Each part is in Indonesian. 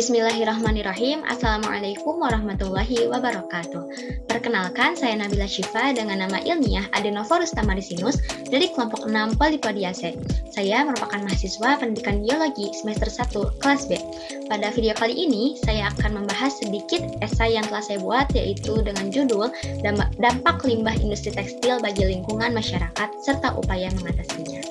Bismillahirrahmanirrahim. Assalamualaikum warahmatullahi wabarakatuh. Perkenalkan, saya Nabila Syifa dengan nama ilmiah Adenophorus tamarisinus dari kelompok 6 Polypodiaceae. Saya merupakan mahasiswa pendidikan biologi semester 1 kelas B. Pada video kali ini, saya akan membahas sedikit esai yang telah saya buat, yaitu dengan judul Dampak Limbah Industri Tekstil bagi Lingkungan Masyarakat serta Upaya Mengatasinya.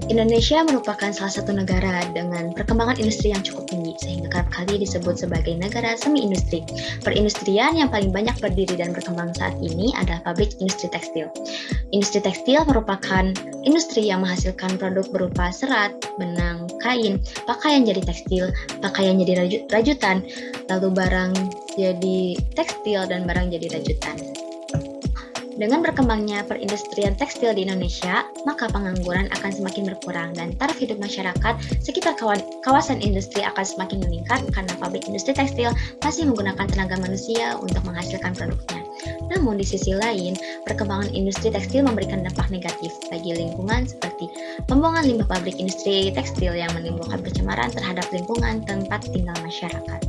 Indonesia merupakan salah satu negara dengan perkembangan industri yang cukup tinggi, sehingga kerap kali disebut sebagai negara semi-industri. Perindustrian yang paling banyak berdiri dan berkembang saat ini adalah pabrik industri tekstil. Industri tekstil merupakan industri yang menghasilkan produk berupa serat, benang, kain, pakaian jadi tekstil, pakaian jadi rajutan, lalu barang jadi tekstil, dan barang jadi rajutan. Dengan berkembangnya perindustrian tekstil di Indonesia, maka pengangguran akan semakin berkurang dan taraf hidup masyarakat sekitar kawasan industri akan semakin meningkat karena pabrik industri tekstil masih menggunakan tenaga manusia untuk menghasilkan produknya. Namun di sisi lain, perkembangan industri tekstil memberikan dampak negatif bagi lingkungan seperti pembuangan limbah pabrik industri tekstil yang menimbulkan pencemaran terhadap lingkungan tempat tinggal masyarakat.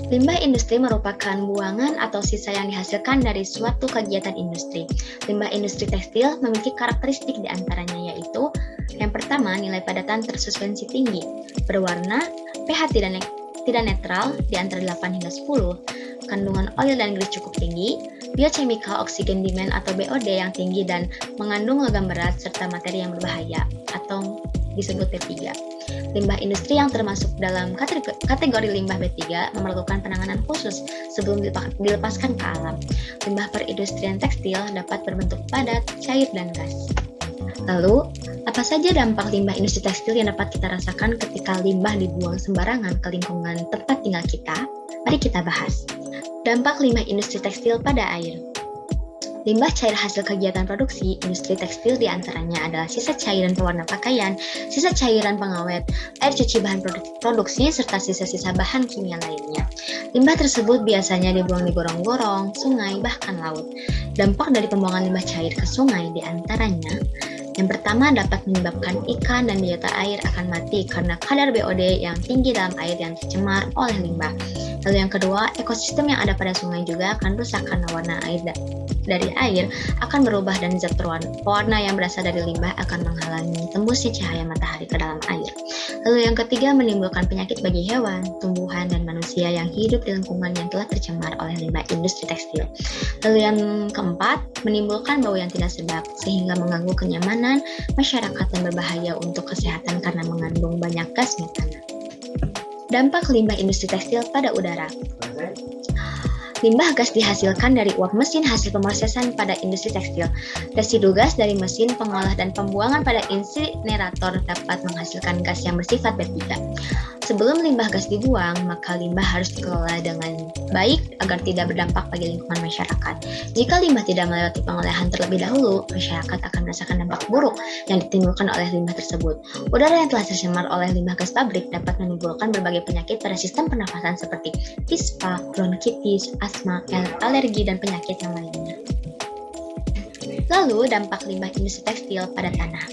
Limbah industri merupakan buangan atau sisa yang dihasilkan dari suatu kegiatan industri. Limbah industri tekstil memiliki karakteristik diantaranya yaitu yang pertama, nilai padatan tersuspensi tinggi, berwarna, pH tidak netral di antara 8 hingga 10, kandungan oil dan grease cukup tinggi, biochemical oxygen demand atau BOD yang tinggi dan mengandung logam berat serta materi yang berbahaya atau disebut B3. Limbah industri yang termasuk dalam kategori limbah B3 memerlukan penanganan khusus sebelum dilepaskan ke alam. Limbah perindustrian tekstil dapat berbentuk padat, cair, dan gas. Lalu, apa saja dampak limbah industri tekstil yang dapat kita rasakan ketika limbah dibuang sembarangan ke lingkungan tempat tinggal kita? Mari kita bahas. Dampak limbah industri tekstil pada air. Limbah cair hasil kegiatan produksi industri tekstil diantaranya adalah sisa cairan pewarna pakaian, sisa cairan pengawet, air cuci bahan produksi, serta sisa-sisa bahan kimia lainnya. Limbah tersebut biasanya dibuang di gorong-gorong, sungai, bahkan laut. Dampak dari pembuangan limbah cair ke sungai diantaranya, yang pertama dapat menyebabkan ikan dan biota air akan mati karena kadar BOD yang tinggi dalam air yang tercemar oleh limbah. Lalu yang kedua, ekosistem yang ada pada sungai juga akan rusak karena warna air dari air akan berubah dan zat pewarna yang berasal dari limbah akan menghalangi tembusnya cahaya matahari ke dalam air. Lalu yang ketiga, menimbulkan penyakit bagi hewan, tumbuhan, dan manusia yang hidup di lingkungan yang telah tercemar oleh limbah industri tekstil. Lalu yang keempat, menimbulkan bau yang tidak sedap sehingga mengganggu kenyamanan masyarakat dan berbahaya untuk kesehatan karena mengandung banyak gas metana. Dampak limbah industri tekstil pada udara. Limbah gas dihasilkan dari uap mesin hasil pemrosesan pada industri tekstil. Residu gas dari mesin pengolah dan pembuangan pada insinerator dapat menghasilkan gas yang bersifat B3. Sebelum limbah gas dibuang, maka limbah harus dikelola dengan baik agar tidak berdampak bagi lingkungan masyarakat. Jika limbah tidak melewati pengolahan terlebih dahulu, masyarakat akan merasakan dampak buruk yang ditimbulkan oleh limbah tersebut. Udara yang telah tercemar oleh limbah gas pabrik dapat menimbulkan berbagai penyakit pada sistem pernafasan seperti ispa, bronkitis, asma, alergi, dan penyakit yang lainnya. Lalu, dampak limbah industri tekstil pada tanah.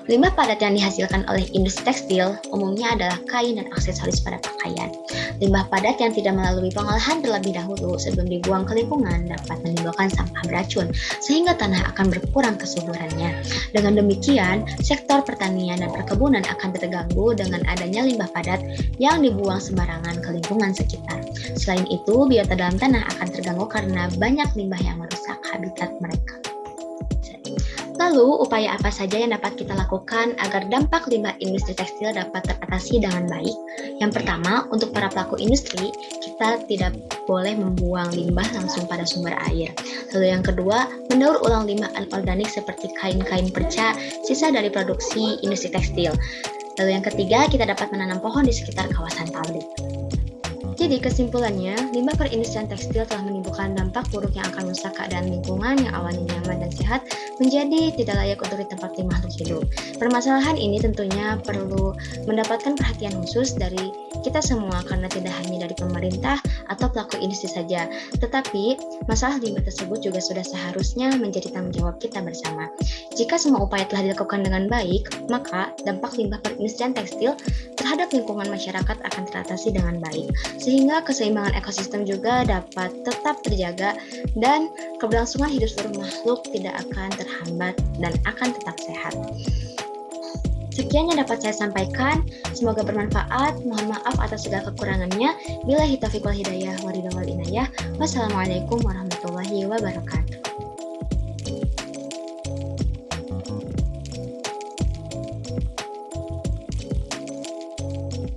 Limbah padat yang dihasilkan oleh industri tekstil umumnya adalah kain dan aksesoris pada pakaian. Limbah padat yang tidak melalui pengolahan terlebih dahulu sebelum dibuang ke lingkungan dapat menimbulkan sampah beracun, sehingga tanah akan berkurang kesuburannya. Dengan demikian, sektor pertanian dan perkebunan akan terganggu dengan adanya limbah padat yang dibuang sembarangan ke lingkungan sekitar. Selain itu, biota dalam tanah akan terganggu karena banyak limbah yang merusak habitat mereka. Lalu, upaya apa saja yang dapat kita lakukan agar dampak limbah industri tekstil dapat teratasi dengan baik? Yang pertama, untuk para pelaku industri, kita tidak boleh membuang limbah langsung pada sumber air. Lalu yang kedua, mendaur ulang limbah anorganik seperti kain-kain perca, sisa dari produksi industri tekstil. Lalu yang ketiga, kita dapat menanam pohon di sekitar kawasan pabrik. Jadi kesimpulannya, limbah perindustrian tekstil telah menimbulkan dampak buruk yang akan merusak keadaan lingkungan yang awalnya nyaman dan sehat menjadi tidak layak untuk ditempati makhluk hidup. Permasalahan ini tentunya perlu mendapatkan perhatian khusus dari kita semua karena tidak hanya dari pemerintah atau pelaku industri saja. Tetapi, masalah limbah tersebut juga sudah seharusnya menjadi tanggung jawab kita bersama. Jika semua upaya telah dilakukan dengan baik, maka dampak limbah perindustrian tekstil terhadap lingkungan masyarakat akan teratasi dengan baik, sehingga keseimbangan ekosistem juga dapat tetap terjaga dan keberlangsungan hidup seluruh makhluk tidak akan terhambat dan akan tetap sehat. Sekian yang dapat saya sampaikan, semoga bermanfaat. Mohon maaf atas segala kekurangannya. Billahi taufiq wal hidayah, waridwan wal inayah. Wassalamualaikum warahmatullahi wabarakatuh.